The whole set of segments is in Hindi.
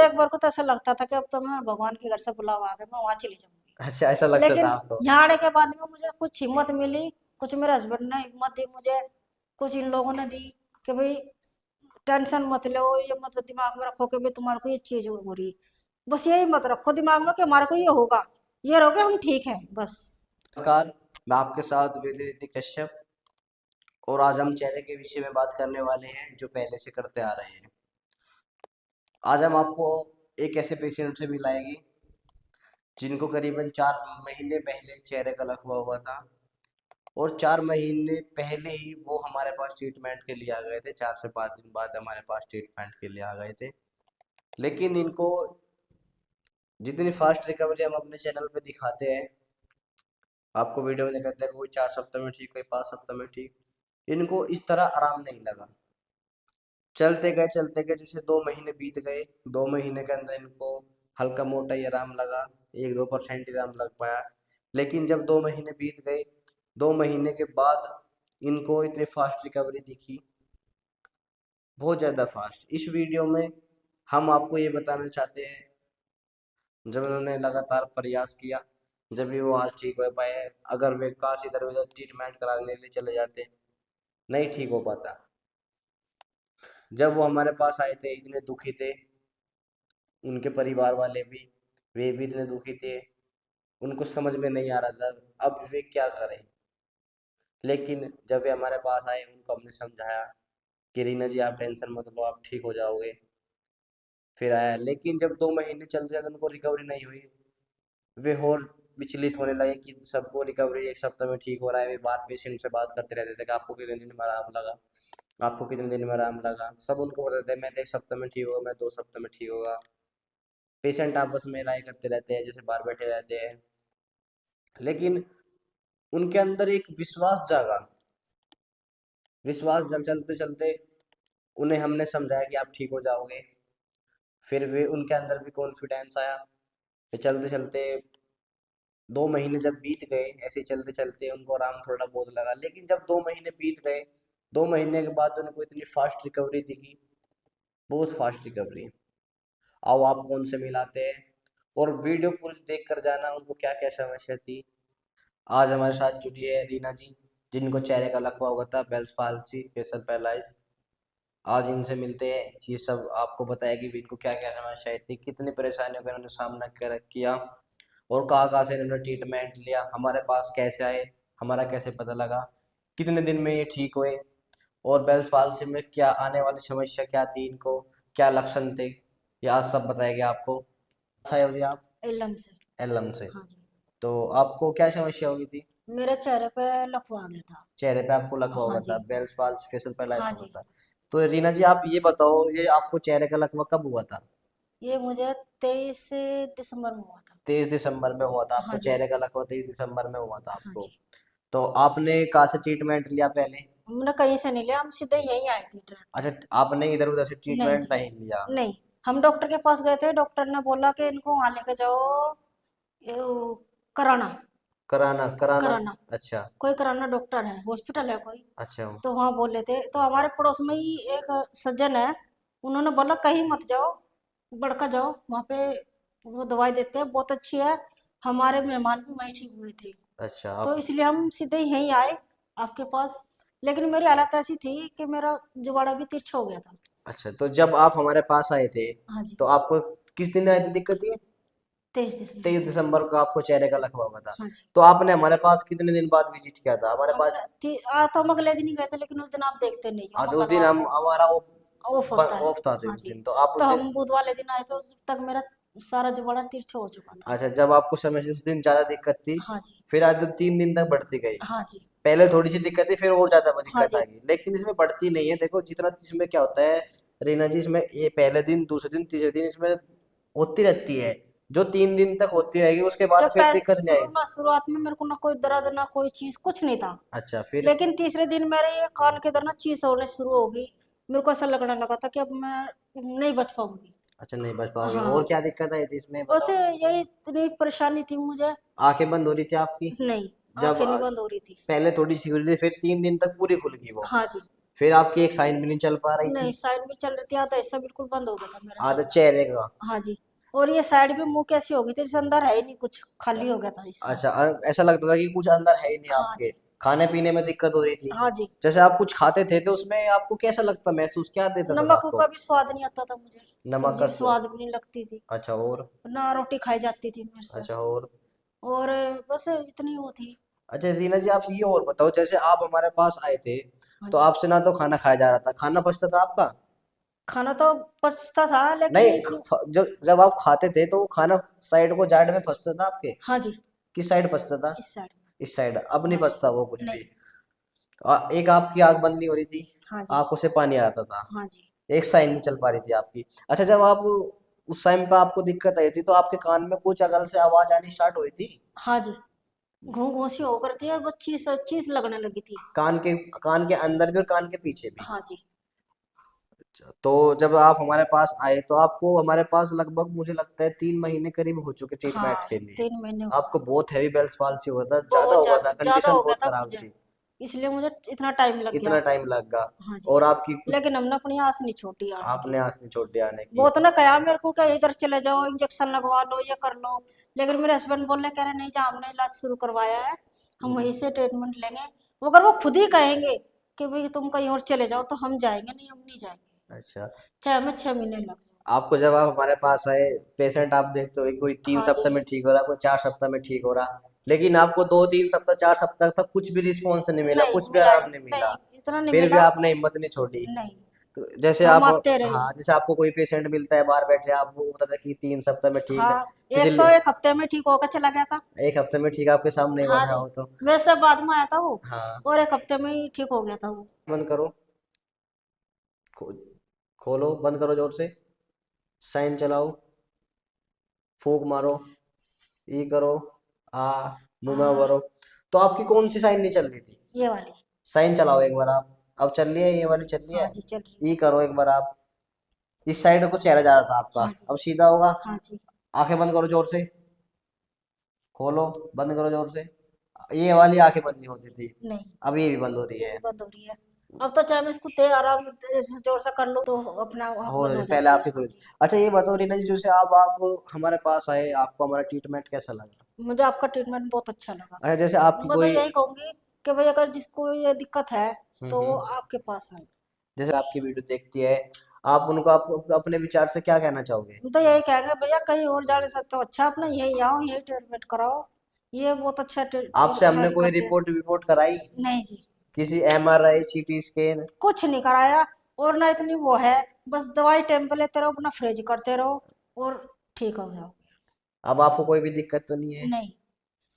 एक बार को तो ऐसा लगता था कि अब तो मैं भगवान के घर से बुलावा आ गया, मैं वहां चली जाऊंगी। अच्छा, ऐसा लगता था लेकिन आपको? यहाँ आने के बाद में मुझे कुछ हिम्मत मिली, कुछ मेरे हस्बैंड ने हिम्मत दी मुझे, कुछ इन लोगों ने दी कि भाई टेंशन मत लो, ये मत दिमाग में रखो कि भाई तुम्हारे को ये चीज हो रही है। बस यही मत रखो दिमाग में कि हमारे को ये होगा, ये रहोगे हम ठीक है बस। नमस्कार, मैं आपके साथ वेदरिति कश्यप, और आज हम चेहरे के विषय में बात करने वाले हैं जो पहले से करते आ रहे हैं। आज हम आपको एक ऐसे पेशेंट से मिलाएंगे जिनको करीबन 4 महीने पहले चेहरे का लकवा हुआ था, और 4 महीने पहले ही वो हमारे पास ट्रीटमेंट के लिए आ गए थे। 4 से 5 दिन बाद हमारे पास ट्रीटमेंट के लिए आ गए थे। लेकिन इनको जितनी फास्ट रिकवरी हम अपने चैनल पे दिखाते हैं, आपको वीडियो में दिखाते हैं कोई 4 सप्ताह में ठीक, कोई 5 सप्ताह में ठीक, इनको इस तरह आराम नहीं लगा। चलते गए जैसे 2 महीने बीत गए। 2 महीने के अंदर इनको हल्का मोटा ही आराम लगा, 1-2% ही आराम लग पाया। लेकिन जब 2 महीने बीत गए, 2 महीने के बाद इनको इतनी फास्ट रिकवरी दिखी, बहुत ज़्यादा फास्ट। इस वीडियो में हम आपको ये बताना चाहते हैं, जब उन्होंने लगातार प्रयास किया, जब भी वो आज ठीक हो पाए। अगर वे काश इधर उधर ट्रीटमेंट कराने के लिए चले जाते, नहीं ठीक हो पाता। जब वो हमारे पास आए थे इतने दुखी थे, उनके परिवार वाले भी, वे भी इतने दुखी थे, उनको समझ में नहीं आ रहा था अब वे क्या करें। लेकिन जब वे हमारे पास आए, उनको हमने समझाया कि रीना जी आप टेंशन मत लो, आप ठीक हो जाओगे। फिर आया, लेकिन जब 2 महीने चलते जाते उनको रिकवरी नहीं हुई, वे और विचलित होने लगे कि सबको रिकवरी 1 सप्ताह में ठीक हो रहा है। वे बात पेशेंट से बात करते रहते थे कि आपको कितने दिन में आराम लगा, आपको कितने दिन में आराम लगा। सब उनको बताते थे मैं तो 1 सप्ताह में ठीक होगा, मैं 2 सप्ताह में ठीक होगा। पेशेंट आपस में राय करते रहते हैं जैसे बाहर बैठे रहते हैं। लेकिन उनके अंदर एक विश्वास जागा। विश्वास जब चलते चलते उन्हें हमने समझाया कि आप ठीक हो जाओगे, फिर वे उनके अंदर भी कॉन्फिडेंस आया। फिर चलते चलते 2 महीने जब बीत गए, ऐसे चलते चलते उनको आराम थोड़ा बहुत लगा। लेकिन जब 2 महीने बीत गए, 2 महीने के बाद उनको इतनी फास्ट रिकवरी दिखी, बहुत फास्ट रिकवरी। आओ आप कौन से मिलाते हैं, और वीडियो पूरी देख कर जाना उनको क्या क्या समस्या थी। आज हमारे साथ जुड़ी है रीना जी, जिनको चेहरे का लकवा हुआ था, बेल्स पाल्सी, फेशियल पैरालाइज। आज इनसे मिलते हैं, ये सब आपको बताएगी भी इनको क्या क्या समस्याएं थी, कितनी परेशानियों का इन्होंने सामना किया, और कहाँ कहाँ से इन्होंने ट्रीटमेंट लिया, हमारे पास कैसे आए, हमारा कैसे पता लगा, कितने दिन में ये ठीक हुए, और बेल्स पाल्सी में क्या आने वाली समस्या क्या थी इनको, क्या लक्षण थे, ये आज सब बताएंगे आपको। अच्छा है आप एलम से। एलम से, हाँ जी। तो आपको क्या समस्या होगी थी? मेरे चेहरे पे लकवा आ गया था। चेहरे पे आपको लकवा हाँ होगा था, जी। बेल्स पाल्स फेशियल पैरालाइज हाँ हुआ जी। था। तो रीना जी आप ये बताओ, ये आपको चेहरे का लकवा कब हुआ था? ये मुझे 23 दिसंबर में हुआ था। 23 दिसंबर में हुआ था आपको हाँ जी। चेहरे का लकवा, 23 दिसंबर में हुआ था हाँ आपको। जी। तो आपने कहाँ से ट्रीटमेंट लिया पहले? हमने कहीं से नहीं लिया, हम सीधे यहीं आए थे डायरेक्ट। अच्छा, आपने इधर उधर से नहीं ट्रीटमेंट जी। नहीं लिया? नहीं, हम डॉक्टर के पास गए थे, डॉक्टर ने बोला कि इनको वहां लेके जाओ, ये वो, कराना। कराना, कराना। कराना। अच्छा। कोई कराना डॉक्टर है, हॉस्पिटल है कोई। अच्छा। तो वहाँ बोले थे, तो हमारे पड़ोस में ही एक सज्जन है, उन्होंने बोला कहीं मत जाओ, बड़का जाओ वहाँ पे, वो दवाई देते हैं बहुत अच्छी है। हमारे मेहमान भी वहीं ठीक हुए थे। अच्छा तो आप। इसलिए हम सीधे यहीं आए आपके पास। लेकिन मेरी हालत ऐसी थी कि मेरा जुबाड़ा भी तिरछा हो गया था। अच्छा, तो जब आप हमारे पास आए थे, हाँ जी। तो आपको किस दिन आई थी दिक्कत ये? 23 दिसंबर। 23 दिसंबर को आपको चेहरे का लकवा हुआ था। हाँ जी। तो आपने हमारे पास कितने दिन बाद विजिट किया था हमारे पास? तो हम अगले दिन ही गए थे, लेकिन उस दिन आप देखते नहीं हो, आज उस दिन मंगलवार हम को हमारा ऑफ होता है। ऑफ था हाँ उस जी। दिन, तो आप तो उस दिन। हम बुध वाले दिन आए तो उस तक मेरा सारा जुबाड़ा तिरछा हो चुका था। अच्छा, जब आपको समय से उस दिन ज्यादा दिक्कत थी, हाँ जी। फिर आज जब 3 दिन तक बढ़ती गई। हाँ जी। पहले थोड़ी सी दिक्कत थी, फिर और ज्यादा हाँ दिक्कत आ जी। गई, लेकिन इसमें बढ़ती नहीं है। देखो जितना इसमें क्या होता है रीना जी, इसमें ये पहले दिन, दूसरे दिन, तीसरे दिन इसमें होती रहती है। जो 3 दिन तक होती रहेगी उसके बाद जब फिर पहले दिक्कत नहीं आएगी। शुरुआत में मेरे को ना कोई दर्द ना कोई चीज कुछ नहीं था। अच्छा, फिर? लेकिन तीसरे दिन मेरे ये कान के इधर ना चीज होने शुरू हो गई। मेरे को ऐसा लगने लगा था कि अब मैं नहीं बच पाऊंगी। अच्छा, नहीं बच पाओगे, और हाँ। क्या दिक्कत आई थी इसमें बस बताओ? यही इतनी परेशानी थी मुझे। आंखें बंद हो रही थी आपकी? नहीं, जब आंखें नहीं बंद हो रही थी। पहले थोड़ी सी खुली थी, फिर 3 दिन तक पूरी खुल गई वो? हाँ जी। फिर आपकी एक साइन भी नहीं चल पा रही नहीं थी, साइड में चल रही थी, आधा हिस्सा बिल्कुल बंद हो गया था मेरा आधा चलना। चेहरे का। हाँ जी। और ये साइड भी मुंह कैसी हो गई थी, जैसे अंदर है ही नहीं कुछ, खाली हो गया था हिस्सा। अच्छा, ऐसा लगता था कि कुछ अंदर है ही नहीं हाँ आपके। जी। खाने पीने में दिक्कत हो रही थी। हाँ जी। जैसे आप कुछ खाते थे तो उसमें आपको कैसा लगता, महसूस क्या देता था नमक आपको? का भी स्वाद नहीं आता था मुझे, नमक सब्जी का भी स्वाद भी नहीं लगती थी, अच्छा, और? ना रोटी खाई जाती थी मेरे से। अच्छा, और? और बस इतनी वो थी। अच्छा रीना जी, आप ये और बताओ, जैसे आप हमारे पास आए थे हाँ तो जी। आपसे ना तो खाना खाया जा रहा था, खाना पचता था आपका? खाना तो पचता था लेकिन नहीं, ये जो। जब जब आप खाते थे तो वो खाना साइड को जाड़ में फंसता था आपके? हाँ जी। किस साइड फंसता था? इस साइड में। इस साइड, अब नहीं हाँ जी। फंसता वो कुछ नहीं। भी? एक आपकी आंख बंद नहीं हो रही थी, हाँ जी। आंखों से पानी आता था, हाँ जी। एक साइन नहीं चल पा रही थी आपकी। अच्छा, जब आप उस टाइम पे आपको दिक्कत आई थी तो आपके कान में कुछ अगल से आवाज आनी स्टार्ट हुई थी? हाँ जी। घूं घूं सी होकर थी और वो चीस चीस लगने लगी थी। कान के अंदर भी और कान के पीछे भी? हाँ जी। अच्छा, तो जब आप हमारे पास आए तो आपको हमारे पास लगभग मुझे लगता है 3 महीने करीब हो चुके ट्रीटमेंट हाँ के लिए। 3 महीने हो आपको गए। बहुत हैवी बेल्स पाल्सी हुआ था, ज्यादा बहुत हुआ था, ज्यादा कंडीशन हो गया बहुत था खराब मुझे, थी। इसलिए मुझे इतना टाइम लग इतना गया। टाइम लग गया। हाँ जी। और आपकी कुछ, लेकिन हमने अपनी आस नहीं छोड़ी आने की। आपने आंख नहीं छोड़ दिया आने की? बहुत ना कहा मेरे को, क्या इधर चले जाओ इंजेक्शन लगवा लो ये कर लो, लेकिन मेरे हस्बैंड बोले, कह रहे नहीं, जहाँ हमने इलाज शुरू करवाया है हम वहीं से ट्रीटमेंट लेंगे। वो अगर वो खुद ही कहेंगे कि भाई तुम कहीं और चले जाओ तो हम जाएंगे, नहीं हम नहीं जाएंगे, अच्छा, चाहे हमें 6 महीने लग जाए। आपको जब आप हमारे पास आए, पेशेंट आप देखते हो कोई तीन हाँ जी। सप्ताह में ठीक हो रहा, कोई 4 सप्ताह में ठीक हो रहा, लेकिन आपको 2 3 सप्ताह 4 सप्ताह तक कुछ भी रिस्पॉन्स नहीं मिला, नहीं कुछ भी मिला। आराम नहीं मिला। नहीं इतना नहीं फिर भी मिला। आपने हिम्मत नहीं छोड़ी। नहीं। तो जैसे हम आप, आते रहे। हाँ, जैसे आपको कोई पेशेंट मिलता है बाहर बैठे, आपको पता था कि 3 सप्ताह में ठीक है, हाँ। एक पिछले तो 1 हफ्ते में ठीक होकर चला गया था। 1 हफ्ते में ठीक आपके सामने हो हाँ रहा जी। हो तो? मेरे से बाद में आया था वो, हाँ, और 1 हफ्ते में ही ठीक हो गया था वो। बंद करो, खो, खोलो, बंद करो जोर से, साइन चलाओ, फूंक मारो, ई करो, आ, मुंह में हाँ। भरो। तो आपकी कौन सी साइन नहीं चल रही थी? ये वाली। साइन चलाओ एक बार आप, अब चल रही है, ये वाली चल रही है। हाँ जी चल रही है। ई करो एक बार आप, इस साइड को चेहरा जा रहा था आपका, हाँ जी। अब सीधा होगा। हाँ जी। आंखें बंद करो जोर से, खोलो, बंद करो जोर से। ये वाली आंखें बंद नहीं होती थी, नहीं अब ये भी बंद हो रही ये है। भी बंद हो रही है। अब तो चाहे मैं इसको ते आराम ऐसे जोर से कर लूँ तो अपना आप हो बंद हो पहले जाती है। आपकी हाँ खुली। जी। अच्छा ये बताओ रीना जी, जैसे आप हमारे पास आए, आपको हमारा ट्रीटमेंट कैसा लगा? मुझे आपका ट्रीटमेंट बहुत अच्छा लगा। अच्छा, जैसे आपकी मैं तो कोई, यही कहूंगी कि भाई अगर जिसको ये दिक्कत है तो वो हम्म, आपके पास आए। जैसे आपकी वीडियो देखती है, आप उनको, आप अपने विचार से क्या कहना चाहोगे? हम तो यही कहेंगे भैया कहीं और जा नहीं सकते हो, अच्छा अपना यही आओ यही ट्रीटमेंट कराओ, ये बहुत अच्छा आपसे हमने इलाज कोई करते हैं। रिपोर्ट विपोर्ट कराई? नहीं जी। किसी MRI CT स्कैन? कुछ नहीं कराया। और ना इतनी वो है, बस दवाई टाइम पे लेते रहो, अपना फ्रेज करते रहो और ठीक हो जाओ। अब आपको कोई भी दिक्कत तो नहीं है? नहीं।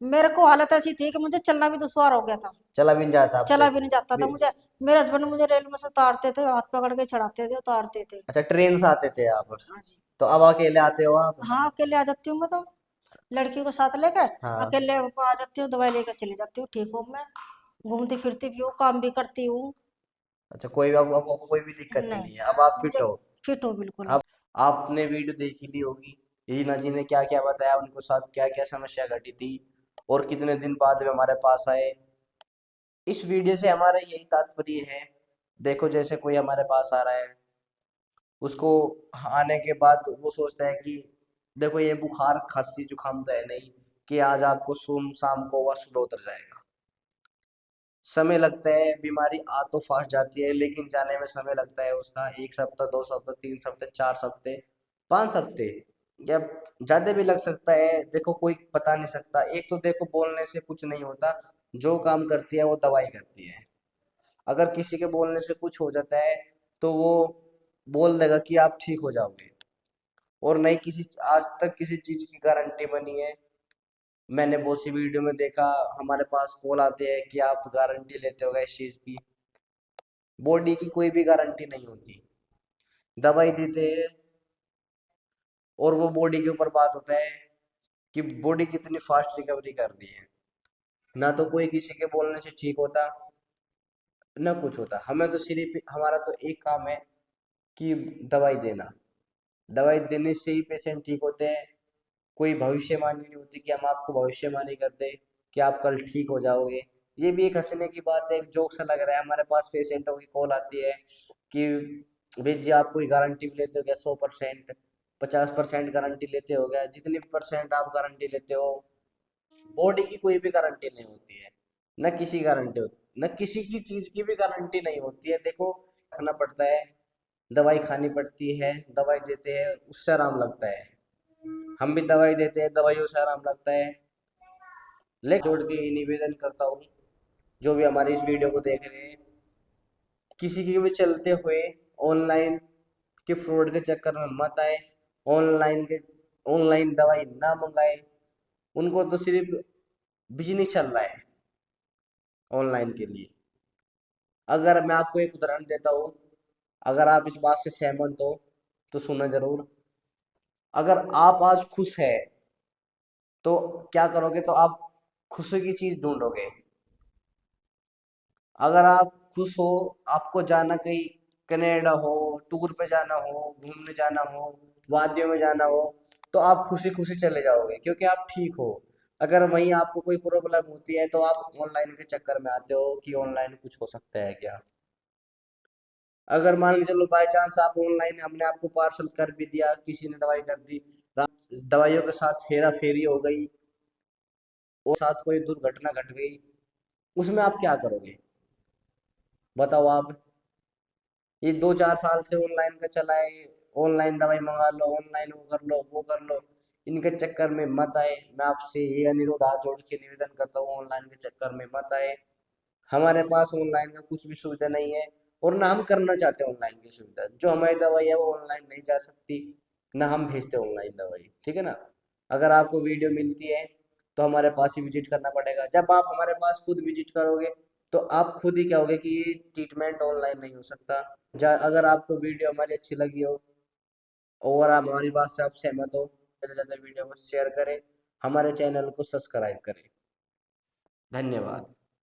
मेरे को हालत ऐसी थी कि मुझे चलना भी दुश्वार हो गया था। चला भी नहीं जाता चला आपसे? भी नहीं जाता था मुझे। मेरे हस्बैंड मुझे रेल में से उतारते थे, हाथ पकड़ के चढ़ाते थे, उतारते थे। अच्छा, ट्रेन से आते थे आप? हाँ जी। तो अब अकेले आते हो आप? हाँ अकेले आ जाती हूँ मैं तो, लड़की को साथ लेकर हाँ। अकेले आ जाती हूँ, दवाई लेकर चली जाती हूँ, ठीक हूँ मैं, घूमती फिरती भी हूँ, काम भी करती हूँ। अच्छा, कोई अब आपको कोई भी दिक्कत नहीं। नहीं है, अब आप फिट मुझे हो? फिट हूँ बिल्कुल अब अब। आपने वीडियो देख ही ली होगी, रीना जी ने क्या क्या बताया, उनको साथ क्या क्या समस्या घटी थी, और कितने दिन बाद वे हमारे पास आए। इस वीडियो से हमारा यही तात्पर्य है, देखो जैसे कोई हमारे पास आ रहा है, उसको आने के बाद वो सोचता है कि देखो ये बुखार खांसी जुकाम तो है नहीं कि आज आपको सुम शाम को वह सुबह उतर जाएगा। समय लगता है, बीमारी आ तो फास्ट जाती है लेकिन जाने में समय लगता है उसका 1 सप्ताह, 2 सप्ताह, 3 सप्ताह, 4 सप्ताह, 5 सप्ताह, या ज्यादा भी लग सकता है। देखो कोई बता नहीं सकता, एक तो देखो बोलने से कुछ नहीं होता, जो काम करती है वो दवाई करती है। अगर किसी के बोलने से कुछ हो जाता है तो वो बोल देगा कि आप ठीक हो जाओगे, और नहीं किसी, आज तक किसी चीज की गारंटी बनी है। मैंने बहुत सी वीडियो में देखा, हमारे पास कॉल आते हैं कि आप गारंटी लेते हो इस चीज की, बॉडी की कोई भी गारंटी नहीं होती। दवाई देते हैं और वो बॉडी के ऊपर बात होता है कि बॉडी कितनी फास्ट रिकवरी कर रही है। ना तो कोई किसी के बोलने से ठीक होता, ना कुछ होता। हमें तो सिर्फ, हमारा तो एक काम है कि दवाई देना, दवाई देने से ही पेशेंट ठीक होते हैं। कोई भविष्यवाणी नहीं होती कि हम आपको भविष्यवाणी करते कि आप कल ठीक हो जाओगे, ये भी एक हंसने की बात है, एक जोक सा लग रहा है। हमारे पास पेशेंटों की कॉल आती है कि भाई जी आप कोई गारंटी लेते हो क्या, 100%, 50% गारंटी लेते हो क्या, जितनी परसेंट आप गारंटी लेते हो। बॉडी की कोई भी गारंटी नहीं होती है, न किसी गारंटी होती, न किसी की चीज की भी गारंटी नहीं होती है। देखो, खाना पड़ता है, दवाई खानी पड़ती है, दवाई देते हैं उससे आराम लगता है। हम भी दवाई देते हैं, दवाइयों से आराम लगता है। लेकिन जोड़ के ये निवेदन करता हूँ, जो भी हमारी इस वीडियो को देख रहे हैं, किसी के भी चलते हुए ऑनलाइन के फ्रॉड के चक्कर में मत आए। ऑनलाइन दवाई ना मंगाए। उनको तो सिर्फ बिजनेस चल रहा है ऑनलाइन के लिए। अगर मैं आपको एक उदाहरण देता हूँ, अगर आप इस बात से सहमत हो तो सुना जरूर। अगर आप आज खुश है तो क्या करोगे, तो आप खुशी की चीज ढूंढोगे। अगर आप खुश हो, आपको जाना कहीं कनाडा हो, टूर पे जाना हो, घूमने जाना हो, वादियों में जाना हो, तो आप खुशी खुशी चले जाओगे क्योंकि आप ठीक हो। अगर वहीं आपको कोई प्रॉब्लम होती है तो आप ऑनलाइन के चक्कर में आते हो कि ऑनलाइन कुछ हो सकता है क्या। अगर मान के चलो बाय चांस आप ऑनलाइन हमने आपको पार्सल कर भी दिया, किसी ने दवाई कर दी, दवाइयों के साथ हेरा फेरी हो गई और साथ कोई दुर्घटना घट गई, उसमें आप क्या करोगे बताओ आप। ये 2-4 साल से ऑनलाइन का चला है, ऑनलाइन दवाई मंगा लो, ऑनलाइन वो कर लो, वो कर लो। इनके चक्कर में मत आए। मैं आपसे ये अनुरोध हाथ जोड़ के निवेदन करता हूँ, ऑनलाइन के चक्कर में मत आए। हमारे पास ऑनलाइन का कुछ भी सुविधा नहीं है और ना हम करना चाहते ऑनलाइन की सुविधा। जो हमारी दवाई है वो ऑनलाइन नहीं जा सकती, ना हम भेजते ऑनलाइन दवाई, ठीक है ना। अगर आपको वीडियो मिलती है तो हमारे पास ही विजिट करना पड़ेगा। जब आप हमारे पास खुद विजिट करोगे तो आप खुद ही कहोगे कि ये ट्रीटमेंट ऑनलाइन नहीं हो सकता। अगर आपको वीडियो हमारी अच्छी लगी हो और आप हमारी बात से आप सहमत हो, ज़्यादा से ज़्यादा वीडियो को शेयर करें, हमारे चैनल को सब्सक्राइब करें। धन्यवाद।